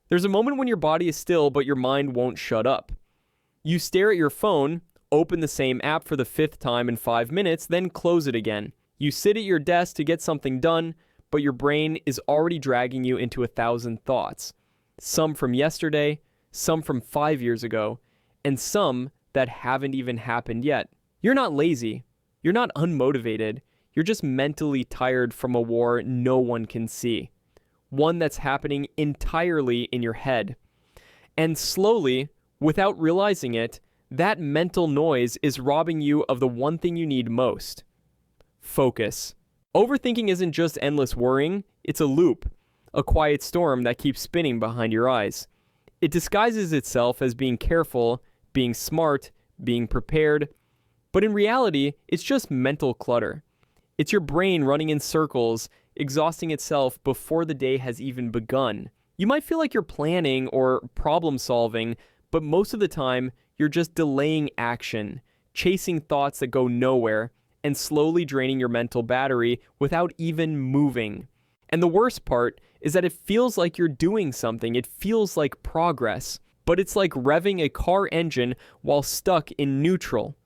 There's a moment when your body is still, but your mind won't shut up. You stare at your phone, open the same app for the 5th time in 5 minutes, then close it again. You sit at your desk to get something done, but your brain is already dragging you into 1,000 thoughts. Some from yesterday, some from 5 years ago, and some that haven't even happened yet. You're not lazy. You're not unmotivated. You're just mentally tired from a war no one can see. One that's happening entirely in your head. And slowly, without realizing it, that mental noise is robbing you of the one thing you need most: focus. Overthinking isn't just endless worrying, it's a loop, a quiet storm that keeps spinning behind your eyes. It disguises itself as being careful, being smart, being prepared, but in reality, it's just mental clutter. It's your brain running in circles, exhausting itself before the day has even begun. You might feel like you're planning or problem solving, but most of the time, you're just delaying action, chasing thoughts that go nowhere, and slowly draining your mental battery without even moving. And the worst part is that it feels like you're doing something. It feels like progress, but it's like revving a car engine while stuck in neutral.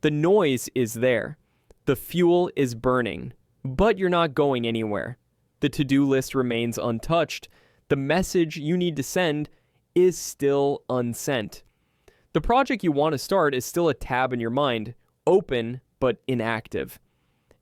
The noise is there. The fuel is burning, but you're not going anywhere. The to-do list remains untouched. The message you need to send is still unsent. The project you want to start is still a tab in your mind, open but inactive.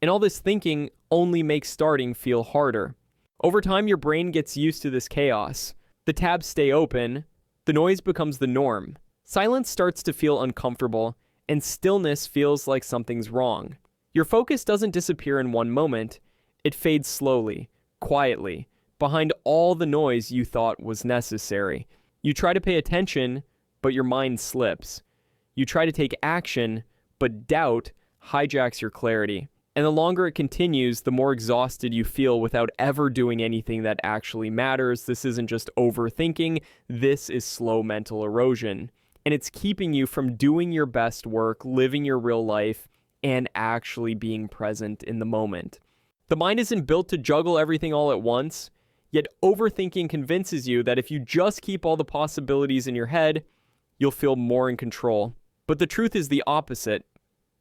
And all this thinking only makes starting feel harder. Over time, your brain gets used to this chaos. The tabs stay open, the noise becomes the norm. Silence starts to feel uncomfortable, and stillness feels like something's wrong. Your focus doesn't disappear in one moment. It fades slowly, quietly, behind all the noise you thought was necessary. You try to pay attention, but your mind slips. You try to take action, but doubt hijacks your clarity. And the longer it continues, the more exhausted you feel without ever doing anything that actually matters. This isn't just overthinking, this is slow mental erosion. And it's keeping you from doing your best work, living your real life, and actually being present in the moment. The mind isn't built to juggle everything all at once, yet overthinking convinces you that if you just keep all the possibilities in your head, you'll feel more in control. But the truth is the opposite.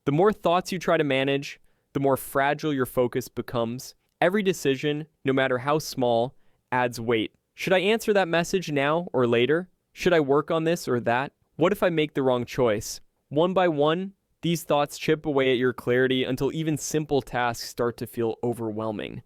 The more thoughts you try to manage, the more fragile your focus becomes. Every decision, no matter how small, adds weight. Should I answer that message now or later? Should I work on this or that? What if I make the wrong choice? One by one, these thoughts chip away at your clarity until even simple tasks start to feel overwhelming.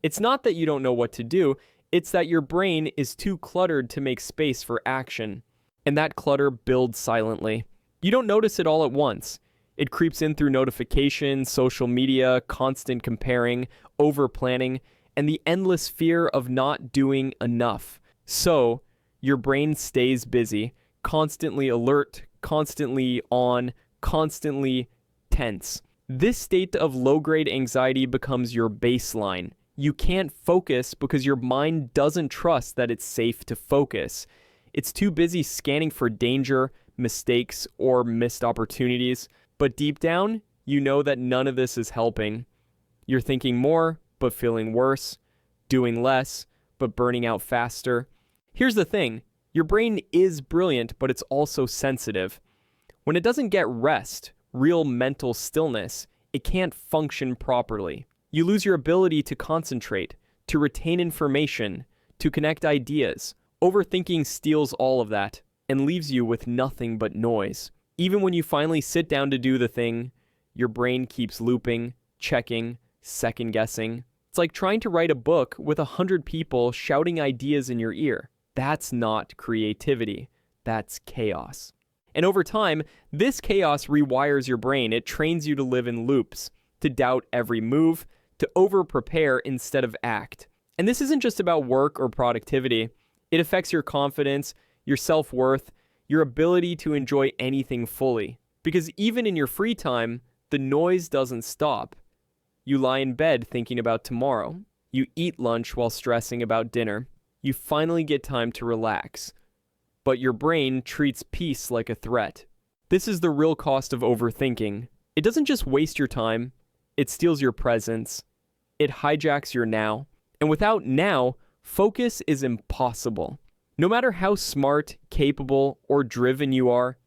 It's not that you don't know what to do, it's that your brain is too cluttered to make space for action. And that clutter builds silently. You don't notice it all at once. It creeps in through notifications, social media, constant comparing, over-planning, and the endless fear of not doing enough. So, your brain stays busy, constantly alert, constantly on, constantly tense. This state of low-grade anxiety becomes your baseline. You can't focus because your mind doesn't trust that it's safe to focus. It's too busy scanning for danger, mistakes, or missed opportunities. But deep down, you know that none of this is helping. You're thinking more, but feeling worse. Doing less, but burning out faster. Here's the thing. Your brain is brilliant, but it's also sensitive. When it doesn't get rest, real mental stillness, it can't function properly. You lose your ability to concentrate, to retain information, to connect ideas. Overthinking steals all of that and leaves you with nothing but noise. Even when you finally sit down to do the thing, your brain keeps looping, checking, second-guessing. It's like trying to write a book with 100 people shouting ideas in your ear. That's not creativity. That's chaos. And over time, this chaos rewires your brain. It trains you to live in loops, to doubt every move, to over-prepare instead of act. And this isn't just about work or productivity. It affects your confidence, your self-worth, your ability to enjoy anything fully. Because even in your free time, the noise doesn't stop. You lie in bed thinking about tomorrow. You eat lunch while stressing about dinner. You finally get time to relax. But your brain treats peace like a threat. This is the real cost of overthinking. It doesn't just waste your time, it steals your presence. It hijacks your now. And without now, focus is impossible. No matter how smart, capable, or driven you are,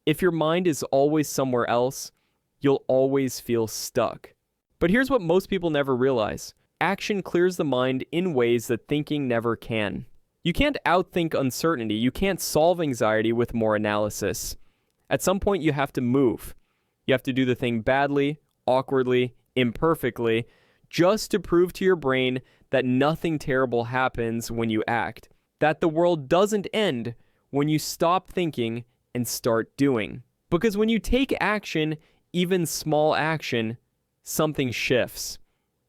if your mind is always somewhere else, you'll always feel stuck. But here's what most people never realize. Action clears the mind in ways that thinking never can. You can't outthink uncertainty. You can't solve anxiety with more analysis. At some point, you have to move. You have to do the thing badly, awkwardly, imperfectly, just to prove to your brain that nothing terrible happens when you act, that the world doesn't end when you stop thinking and start doing. Because when you take action, even small action, something shifts.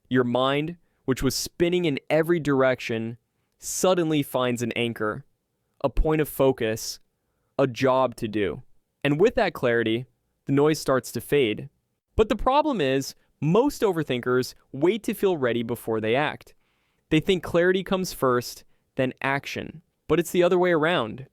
Your mind, which was spinning in every direction, suddenly finds an anchor, a point of focus, a job to do. And with that clarity, the noise starts to fade. But the problem is, most overthinkers wait to feel ready before they act. They think clarity comes first, then action. But it's the other way around.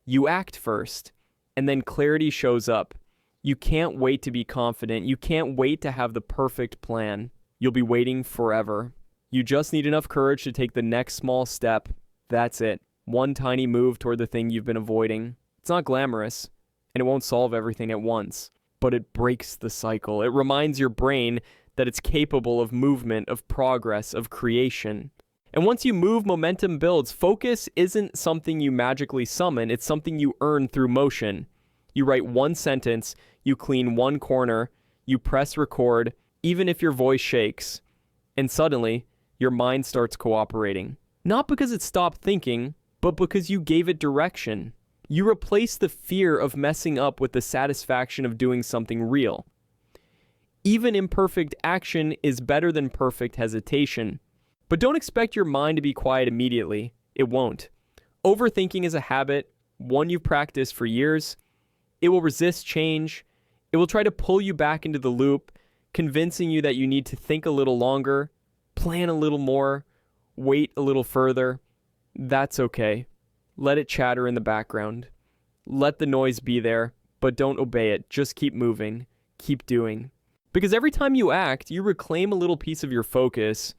You act first, and then clarity shows up. You can't wait to be confident. You can't wait to have the perfect plan. You'll be waiting forever. You just need enough courage to take the next small step. That's it. One tiny move toward the thing you've been avoiding. It's not glamorous, and it won't solve everything at once, but it breaks the cycle. It reminds your brain that it's capable of movement, of progress, of creation. And once you move, momentum builds. Focus isn't something you magically summon. It's something you earn through motion. You write one sentence, you clean one corner, you press record, even if your voice shakes, and suddenly, your mind starts cooperating. Not because it stopped thinking, but because you gave it direction. You replace the fear of messing up with the satisfaction of doing something real. Even imperfect action is better than perfect hesitation. But don't expect your mind to be quiet immediately. It won't. Overthinking is a habit, one you've practiced for years. It will resist change. It will try to pull you back into the loop, convincing you that you need to think a little longer, plan a little more, wait a little further. That's okay. Let it chatter in the background. Let the noise be there, but don't obey it. Just keep moving. Keep doing. Because every time you act, you reclaim a little piece of your focus.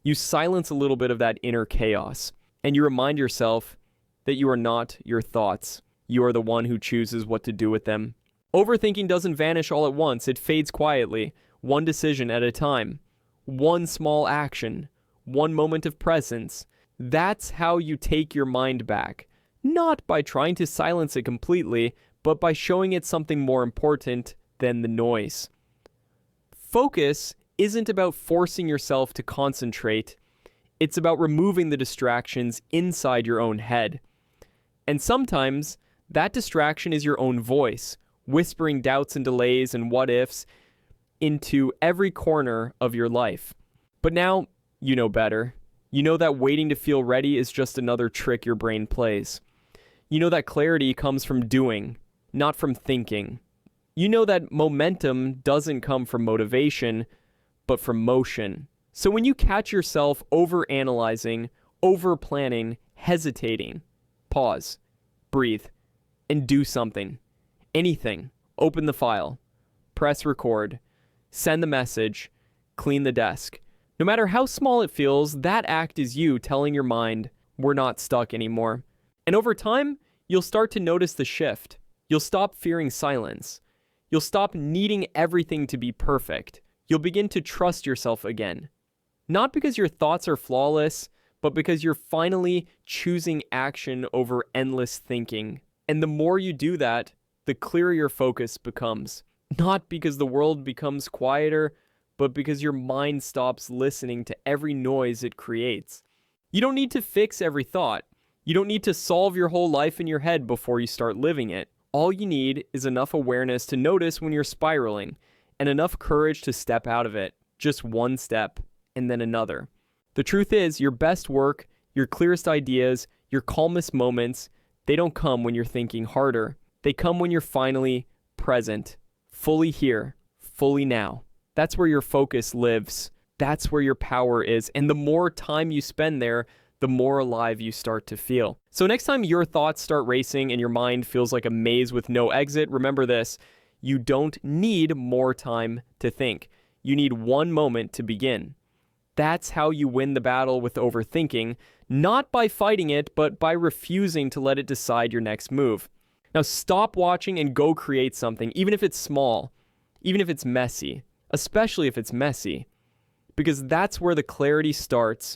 You silence a little bit of that inner chaos. And you remind yourself that you are not your thoughts. You are the one who chooses what to do with them. Overthinking doesn't vanish all at once. It fades quietly, one decision at a time. One small action, one moment of presence. That's how you take your mind back. Not by trying to silence it completely, but by showing it something more important than the noise. Focus isn't about forcing yourself to concentrate. It's about removing the distractions inside your own head. And sometimes, that distraction is your own voice, whispering doubts and delays and what ifs into every corner of your life. But now, you know better. You know that waiting to feel ready is just another trick your brain plays. You know that clarity comes from doing, not from thinking. You know that momentum doesn't come from motivation, but from motion. So when you catch yourself overanalyzing, overplanning, hesitating, pause, breathe, and do something. Anything. Open the file. Press record. Send the message. Clean the desk. No matter how small it feels, that act is you telling your mind, we're not stuck anymore. And over time, you'll start to notice the shift. You'll stop fearing silence. You'll stop needing everything to be perfect. You'll begin to trust yourself again. Not because your thoughts are flawless, but because you're finally choosing action over endless thinking. And the more you do that, the clearer your focus becomes. Not because the world becomes quieter, but because your mind stops listening to every noise it creates. You don't need to fix every thought. You don't need to solve your whole life in your head before you start living it. All you need is enough awareness to notice when you're spiraling, and enough courage to step out of it. Just one step, and then another. The truth is, your best work, your clearest ideas, your calmest moments, they don't come when you're thinking harder. They come when you're finally present, fully here, fully now. That's where your focus lives. That's where your power is. And the more time you spend there, the more alive you start to feel. So next time your thoughts start racing and your mind feels like a maze with no exit, remember this: you don't need more time to think. You need one moment to begin. That's how you win the battle with overthinking, not by fighting it, but by refusing to let it decide your next move. Now stop watching and go create something, even if it's small, even if it's messy, especially if it's messy, because that's where the clarity starts